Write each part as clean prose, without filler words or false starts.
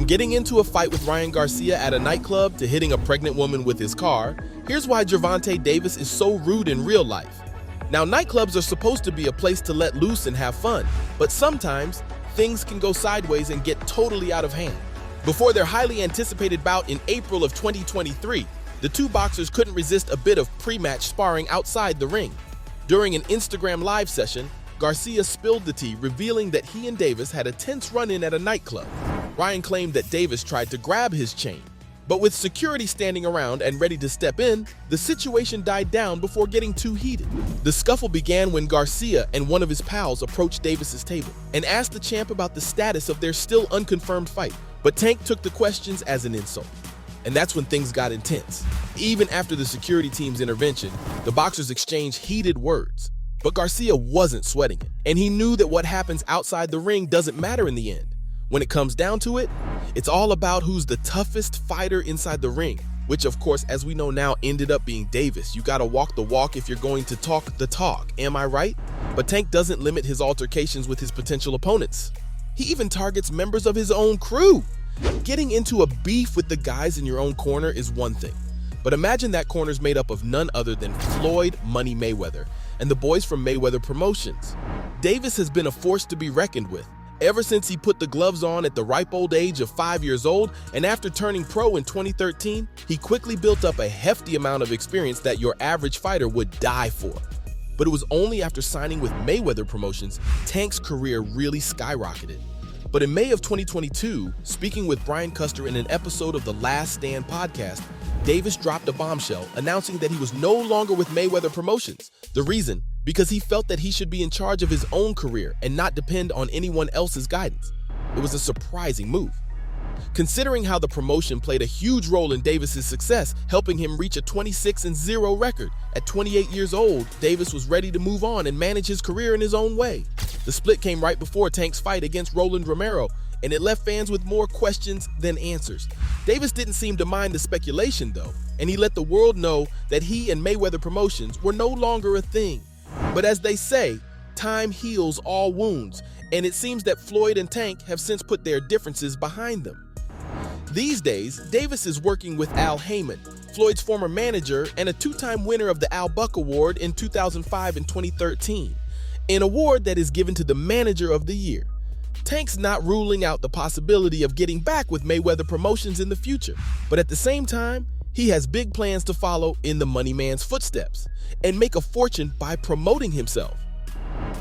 From getting into a fight with Ryan Garcia at a nightclub to hitting a pregnant woman with his car, here's why Gervonta Davis is so rude in real life. Now, nightclubs are supposed to be a place to let loose and have fun, but sometimes things can go sideways and get totally out of hand. Before their highly anticipated bout in April of 2023, the two boxers couldn't resist a bit of pre-match sparring outside the ring. During an Instagram live session, Garcia spilled the tea, revealing that he and Davis had a tense run-in at a nightclub. Ryan claimed that Davis tried to grab his chain, but with security standing around and ready to step in, the situation died down before getting too heated. The scuffle began when Garcia and one of his pals approached Davis's table and asked the champ about the status of their still unconfirmed fight, but Tank took the questions as an insult. And that's when things got intense. Even after the security team's intervention, the boxers exchanged heated words. But Garcia wasn't sweating it, and he knew that what happens outside the ring doesn't matter in the end. When it comes down to it, it's all about who's the toughest fighter inside the ring, which of course, as we know now, ended up being Davis. You gotta walk the walk if you're going to talk the talk, am I right? But Tank doesn't limit his altercations with his potential opponents. He even targets members of his own crew. Getting into a beef with the guys in your own corner is one thing, but imagine that corner's made up of none other than Floyd Money Mayweather and the boys from Mayweather Promotions. Davis has been a force to be reckoned with ever since he put the gloves on at the ripe old age of 5 years old, and after turning pro in 2013, he quickly built up a hefty amount of experience that your average fighter would die for. But it was only after signing with Mayweather Promotions, Tank's career really skyrocketed. But in May of 2022, speaking with Brian Custer in an episode of the Last Stand podcast, Davis dropped a bombshell announcing that he was no longer with Mayweather Promotions. The reason? Because he felt that he should be in charge of his own career and not depend on anyone else's guidance. It was a surprising move, considering how the promotion played a huge role in Davis's success, helping him reach a 26-0 record. At 28 years old, Davis was ready to move on and manage his career in his own way. The split came right before Tank's fight against Roland Romero, and it left fans with more questions than answers. Davis didn't seem to mind the speculation though, and he let the world know that he and Mayweather Promotions were no longer a thing. But as they say, time heals all wounds, and it seems that Floyd and Tank have since put their differences behind them. These days, Davis is working with Al Heyman, Floyd's former manager and a two-time winner of the Al Buck Award in 2005 and 2013, an award that is given to the manager of the year. Tank's not ruling out the possibility of getting back with Mayweather Promotions in the future, but at the same time, he has big plans to follow in the money man's footsteps and make a fortune by promoting himself.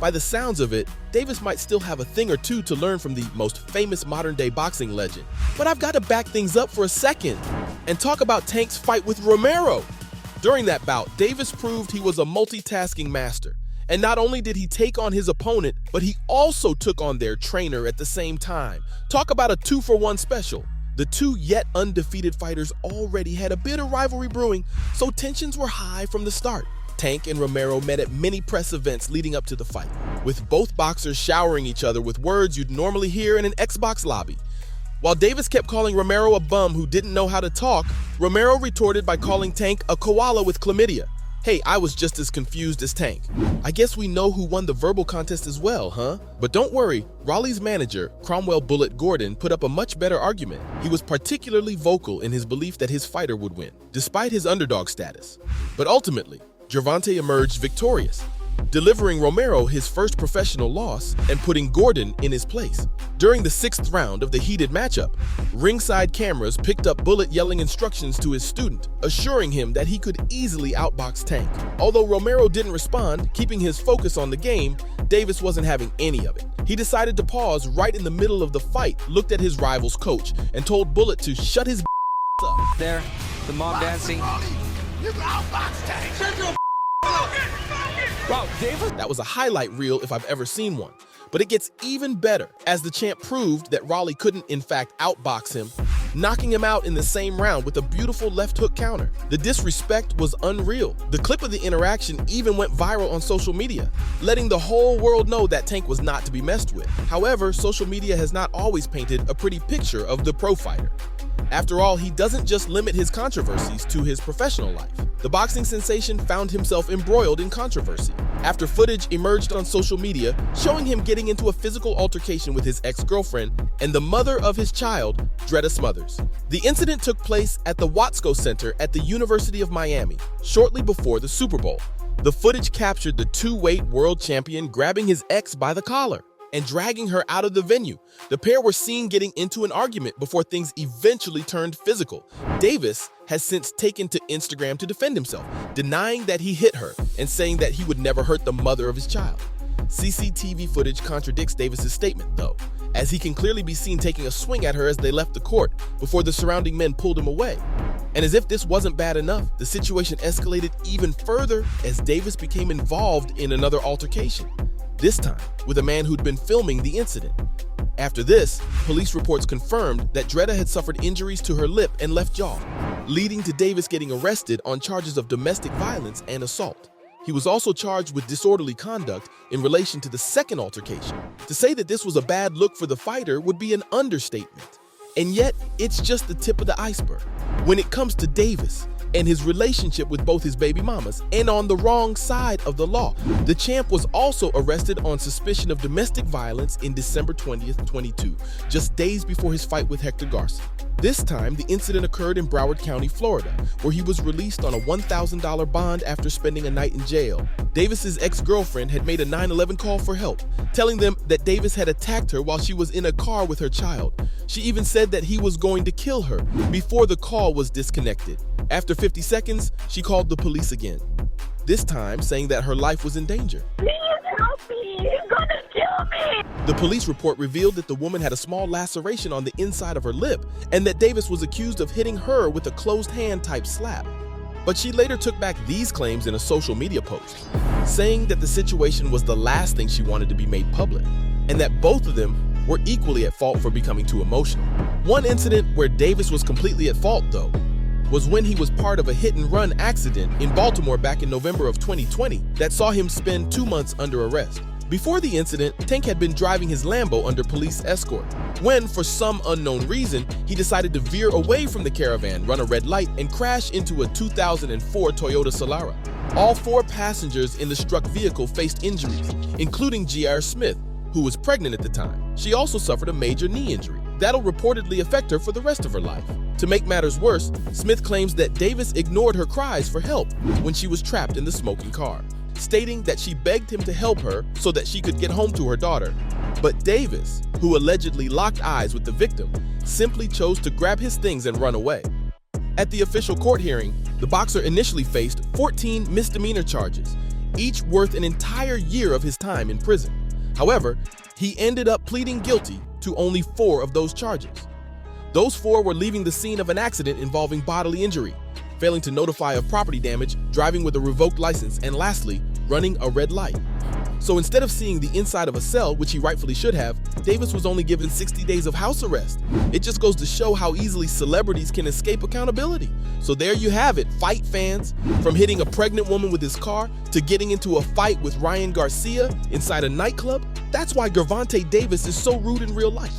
By the sounds of it, Davis might still have a thing or two to learn from the most famous modern-day boxing legend. But I've got to back things up for a second and talk about Tank's fight with Romero. During that bout, Davis proved he was a multitasking master. And not only did he take on his opponent, but he also took on their trainer at the same time. Talk about a 2-for-1 special. The two yet undefeated fighters already had a bit of rivalry brewing, so tensions were high from the start. Tank and Romero met at many press events leading up to the fight, with both boxers showering each other with words you'd normally hear in an Xbox lobby. While Davis kept calling Romero a bum who didn't know how to talk, Romero retorted by calling Tank a koala with chlamydia. Hey, I was just as confused as Tank. I guess we know who won the verbal contest as well, huh? But don't worry, Raleigh's manager, Cromwell Bullet Gordon, put up a much better argument. He was particularly vocal in his belief that his fighter would win, despite his underdog status. But ultimately, Gervonta emerged victorious, delivering Romero his first professional loss and putting Gordon in his place. During the 6th round of the heated matchup, ringside cameras picked up Bullet yelling instructions to his student, assuring him that he could easily outbox Tank. Although Romero didn't respond, keeping his focus on the game, Davis wasn't having any of it. He decided to pause right in the middle of the fight, looked at his rival's coach, and told Bullet to shut his up. There, the mob dancing. You can outbox Tank. Shut your Wow, Davis. That was a highlight reel if I've ever seen one. But it gets even better, as the champ proved that Raleigh couldn't in fact outbox him, knocking him out in the same round with a beautiful left hook counter. The disrespect was unreal. The clip of the interaction even went viral on social media, letting the whole world know that Tank was not to be messed with. However, social media has not always painted a pretty picture of the pro fighter. After all, he doesn't just limit his controversies to his professional life. The boxing sensation found himself embroiled in controversy after footage emerged on social media showing him getting into a physical altercation with his ex-girlfriend and the mother of his child, Dreda Smothers. The incident took place at the Watsco Center at the University of Miami, shortly before the Super Bowl. The footage captured the two-weight world champion grabbing his ex by the collar and dragging her out of the venue. The pair were seen getting into an argument before things eventually turned physical. Davis has since taken to Instagram to defend himself, denying that he hit her and saying that he would never hurt the mother of his child. CCTV footage contradicts Davis's statement, though, as he can clearly be seen taking a swing at her as they left the court before the surrounding men pulled him away. And as if this wasn't bad enough, the situation escalated even further as Davis became involved in another altercation, this time with a man who'd been filming the incident. After this, police reports confirmed that Dreda had suffered injuries to her lip and left jaw, leading to Davis getting arrested on charges of domestic violence and assault. He was also charged with disorderly conduct in relation to the second altercation. To say that this was a bad look for the fighter would be an understatement. And yet, it's just the tip of the iceberg when it comes to Davis and his relationship with both his baby mamas, and on the wrong side of the law. The champ was also arrested on suspicion of domestic violence in December 20th, 22, just days before his fight with Hector Garza. This time, the incident occurred in Broward County, Florida, where he was released on a $1,000 bond after spending a night in jail. Davis's ex-girlfriend had made a 911 call for help, telling them that Davis had attacked her while she was in a car with her child. She even said that he was going to kill her before the call was disconnected. After 50 seconds, she called the police again, this time saying that her life was in danger. Please help me! He's gonna kill me! The police report revealed that the woman had a small laceration on the inside of her lip and that Davis was accused of hitting her with a closed hand type slap. But she later took back these claims in a social media post, saying that the situation was the last thing she wanted to be made public, and that both of them were equally at fault for becoming too emotional. One incident where Davis was completely at fault, though, was when he was part of a hit-and-run accident in Baltimore back in November of 2020 that saw him spend 2 months under arrest. Before the incident, Tank had been driving his Lambo under police escort, when, for some unknown reason, he decided to veer away from the caravan, run a red light, and crash into a 2004 Toyota Solara. All 4 passengers in the struck vehicle faced injuries, including G.R. Smith, who was pregnant at the time. She also suffered a major knee injury that'll reportedly affect her for the rest of her life. To make matters worse, Smith claims that Davis ignored her cries for help when she was trapped in the smoking car, stating that she begged him to help her so that she could get home to her daughter. But Davis, who allegedly locked eyes with the victim, simply chose to grab his things and run away. At the official court hearing, the boxer initially faced 14 misdemeanor charges, each worth an entire year of his time in prison. However, he ended up pleading guilty to only 4 of those charges. Those 4 were leaving the scene of an accident involving bodily injury, failing to notify of property damage, driving with a revoked license, and lastly, running a red light. So instead of seeing the inside of a cell, which he rightfully should have, Davis was only given 60 days of house arrest. It just goes to show how easily celebrities can escape accountability. So there you have it, fight fans. From hitting a pregnant woman with his car to getting into a fight with Ryan Garcia inside a nightclub, that's why Gervonta Davis is so rude in real life.